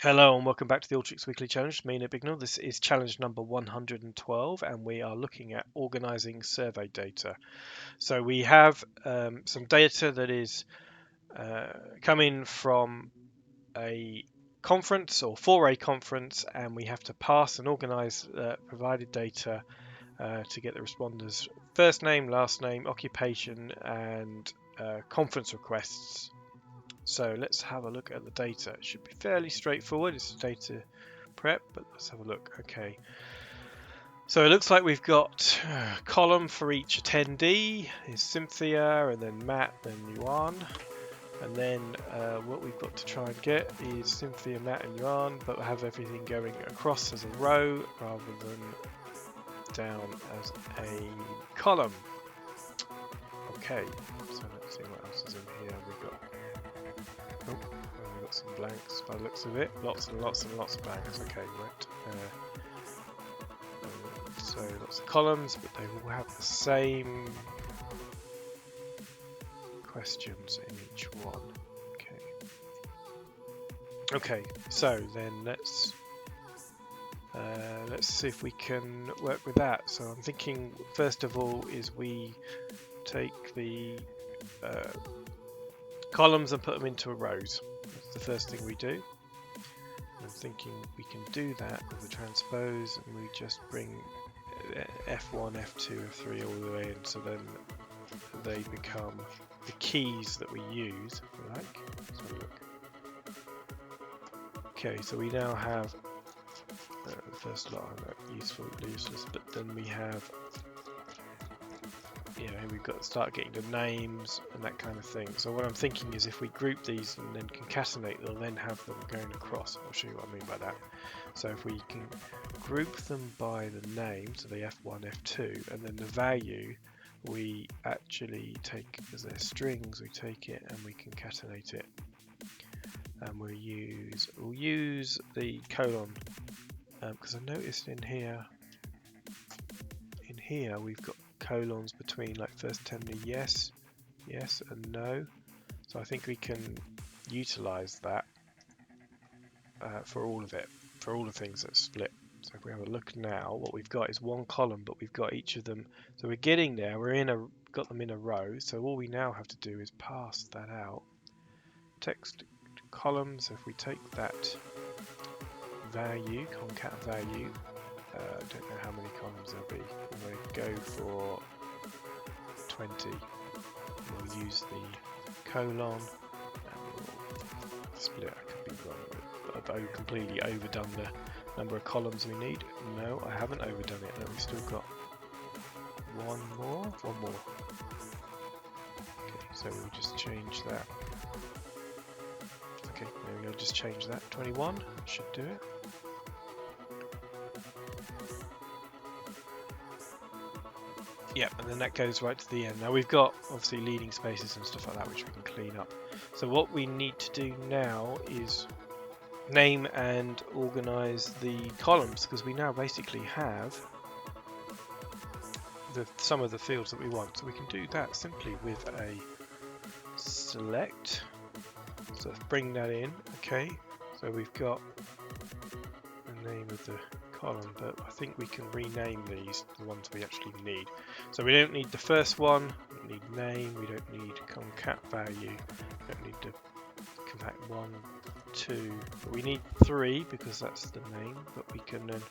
Hello and welcome back to the Alteryx Weekly Challenge. Me and Bignell. This is challenge number 112 and we are looking at organizing survey data. So we have some data that is coming from a conference or for a conference, and we have to pass and organize provided data to get the responders' first name, last name, occupation and conference requests. So let's have a look at the data. It should be fairly straightforward. It's data prep, but let's have a look. Okay. So it looks like we've got a column for each attendee is Cynthia, and then Matt, then Yuan. And then what we've got to try and get is Cynthia, Matt, and Yuan, but have everything going across as a row rather than down as a column. Okay, so let's see what else is in here. We've got some blanks by the looks of it. Lots and lots and lots of blanks. Okay, right. So lots of columns, but they will have the same questions in each one. Okay, so then let's see if we can work with that. So I'm thinking first of all is we take the columns and put them into rows. That's the first thing we do. I'm thinking we can do that with the transpose, and we just bring F1, F2, F3 all the way in, so then they become the keys that we use, if you like. Let's have a look. Okay, so we now have the first lot are useful, useless, but then we have, we've got to start getting the names and that kind of thing. So what I'm thinking is if we group these and then concatenate, they'll then have them going across. I'll show you what I mean by that. So if we can group them by the name, so the F1, F2, and then the value, we actually take as their strings, we take it and we concatenate it. And we'll use the colon, because I noticed in here we've got colons between like first attendee yes, yes and no. So I think we can utilize that for all of it, for all the things that split. So if we have a look now, what we've got is one column, but we've got each of them. So we're getting there. Got them in a row. So all we now have to do is pass that out. Text column. So if we take that value, concat value, I don't know how many columns there'll be. I'm going to go for 20. We'll use the colon and we'll split. I could be wrong, but I've completely overdone the number of columns we need. No, I haven't overdone it. No, we've still got one more. Okay, so we'll just change that. Okay, there we go, just change that. 21, that should do it. Yeah, and then that goes right to the end. Now we've got obviously leading spaces and stuff like that which we can clean up. So what we need to do now is name and organize the columns, because we now basically have some of the fields that we want. So we can do that simply with a select. So let's bring that in. Okay, so we've got the name of the column, but I think we can rename these, the ones we actually need. So we don't need the first one, we don't need name, we don't need concat value, we don't need the concat 1, 2, but we need 3 because that's the name, but we can then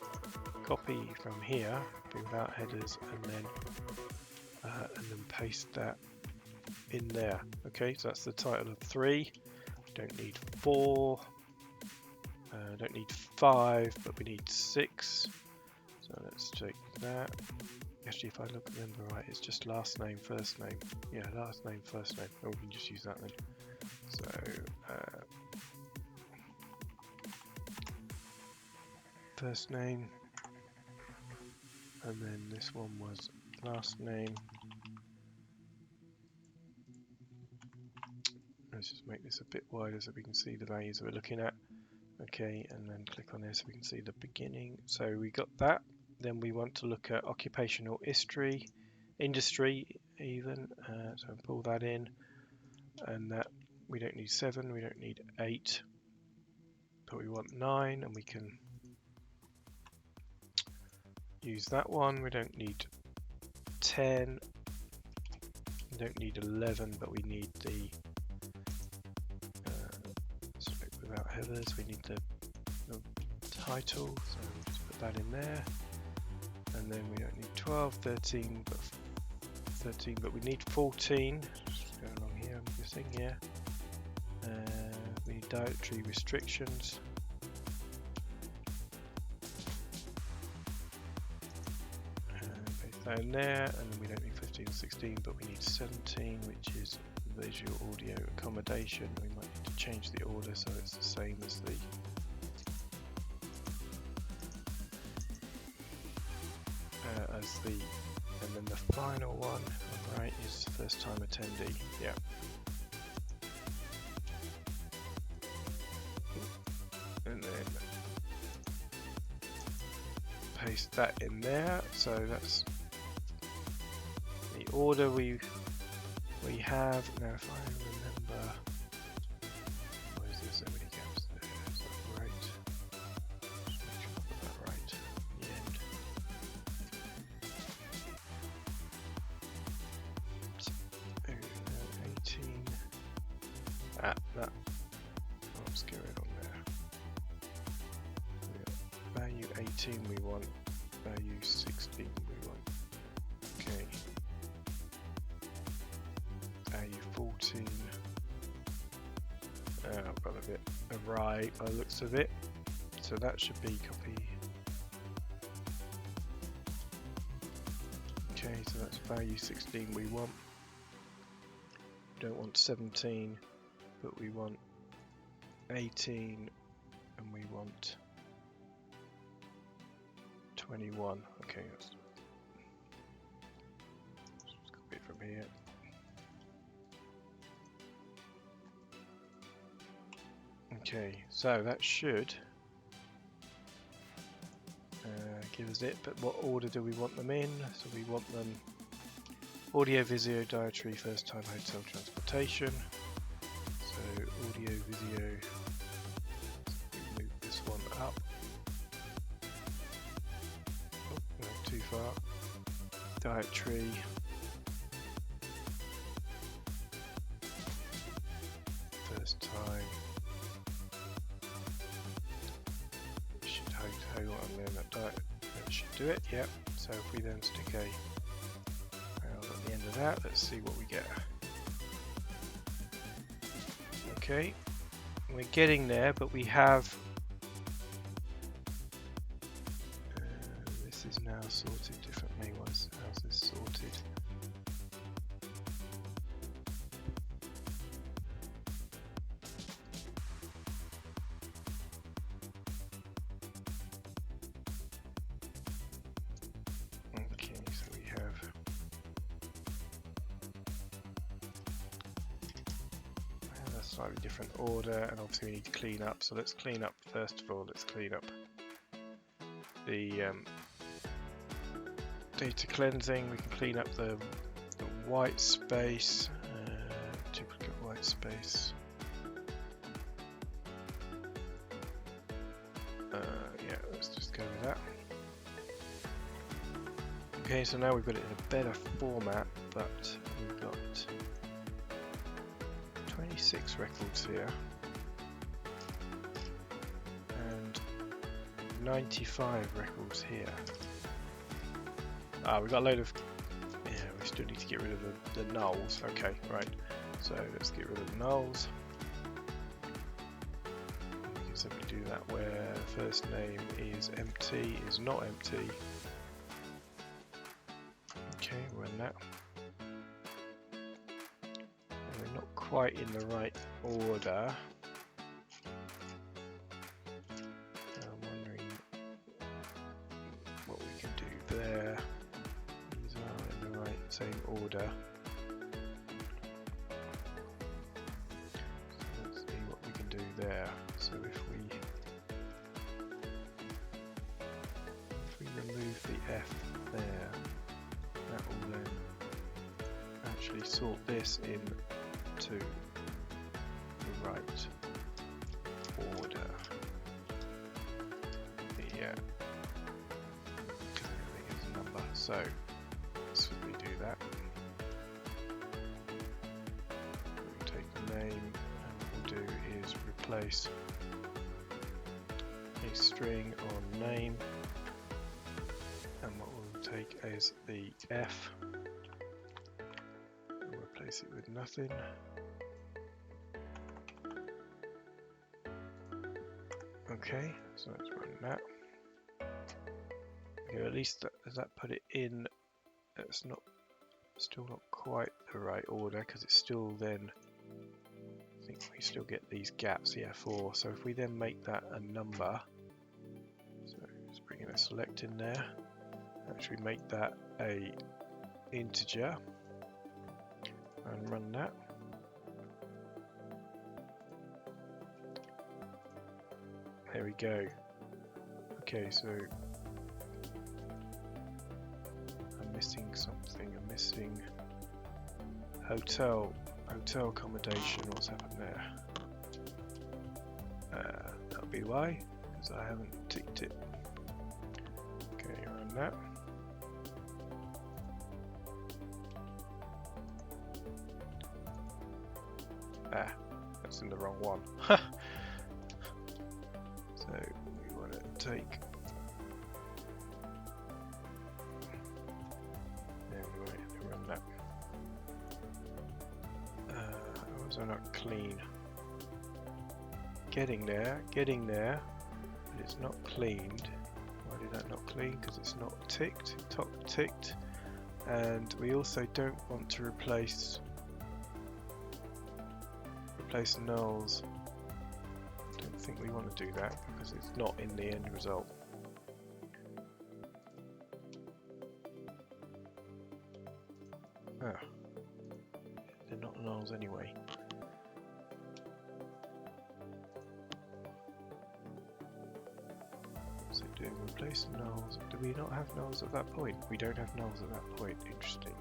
copy from here, without headers, and then paste that in there. Okay, so that's the title of 3. We don't need 4. Don't need 5, but we need 6. So let's take that. Actually, if I remember right, it's just last name, first name. Yeah, last name, first name. Oh, we can just use that then. So first name, and then this one was last name. Let's just make this a bit wider so we can see the values that we're looking at. Okay, and then click on this so we can see the beginning. So we got that. Then we want to look at occupational history, industry even. So pull that in, and that we don't need 7, we don't need 8. but we want 9, and we can use that one. We don't need 10, we don't need 11, but we need the select without headers. We need the title, so we'll just put that in there. And then we don't need 12, 13, but we need 14. Just go along here, I'm guessing, yeah. We need dietary restrictions. Paste that in there, and then we don't need 15 or 16, but we need 17, which is visual audio accommodation. We might need to change the order so it's the same as the and then the final one, right, is first time attendee. Yeah. And then paste that in there. So that's the order we have. Now if I remember, why is there so many gaps there? Is that right? Just make sure I got that right at the end. So, 18. That. What's going on there? Value 18 we want. Value 16 we want. Okay. Value 14. I've got a bit awry by the looks of it. So that should be copy. Okay, so that's value 16 we want. We don't want 17, but we want 18, and we want 21. Okay, let's just copy it from here. Okay, so that should give us it, but what order do we want them in? So we want them audio, visio, dietary, first time hotel transportation. So audio, visio, we move this one up. Oh, no, too far. Dietary. First time. Should hotel and then that should do it, yep. So if we then stick a rail at the end of that, let's see what we get. Okay, we're getting there, but we have this is now sorted differently. How's this sorted? Okay, so we have a slightly different order, and obviously we need to clean up. So let's clean up first of all. Let's clean up the data cleansing. We can clean up the white space, duplicate white space. Yeah, let's just go with that. Okay, so now we've got it in a better format, but we've got 26 records here and 95 records here. We've got a load of, yeah, we still need to get rid of the nulls. Okay, right, so let's get rid of the nulls. We can simply do that where first name is empty, is not empty. Okay, run that. And we're not quite in the right order. I'm wondering what we can do there. These are in the right same order. So let's see what we can do there. So if we remove the F there, that will then actually sort this into the right order. Yeah. Because everything is a number. So let's quickly do that. We'll take the name, and what we'll do is replace a string on name, and what we'll take is the F, and replace it with nothing. Okay, so let's run that. Okay, at least does that put it in? That's not, still not quite the right order, because it's still then, I think we still get these gaps, yeah, 4. So if we then make that a number, so let's bring in a select in there, actually make that a integer, and run that. There we go. Okay, so I'm missing something. I'm missing hotel accommodation. What's happened there? That'll be why, because I haven't ticked it. Okay, run that. Ah, that's in the wrong one. So we want to take. There we want to run that. Why was I not clean? Getting there, but it's not cleaned. Why did that not clean? Because it's not ticked. Top ticked, and we also don't want to replace nulls. I think we want to do that because it's not in the end result. Ah, they're not nulls anyway. So do replace nulls. Do we not have nulls at that point? We don't have nulls at that point. Interesting.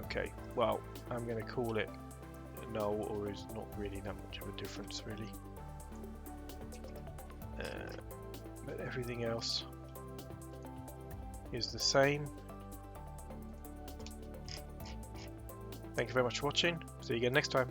Okay, well, I'm going to call it null, or is not really that much of a difference really, but everything else is the same. Thank you very much for watching. See you again next time.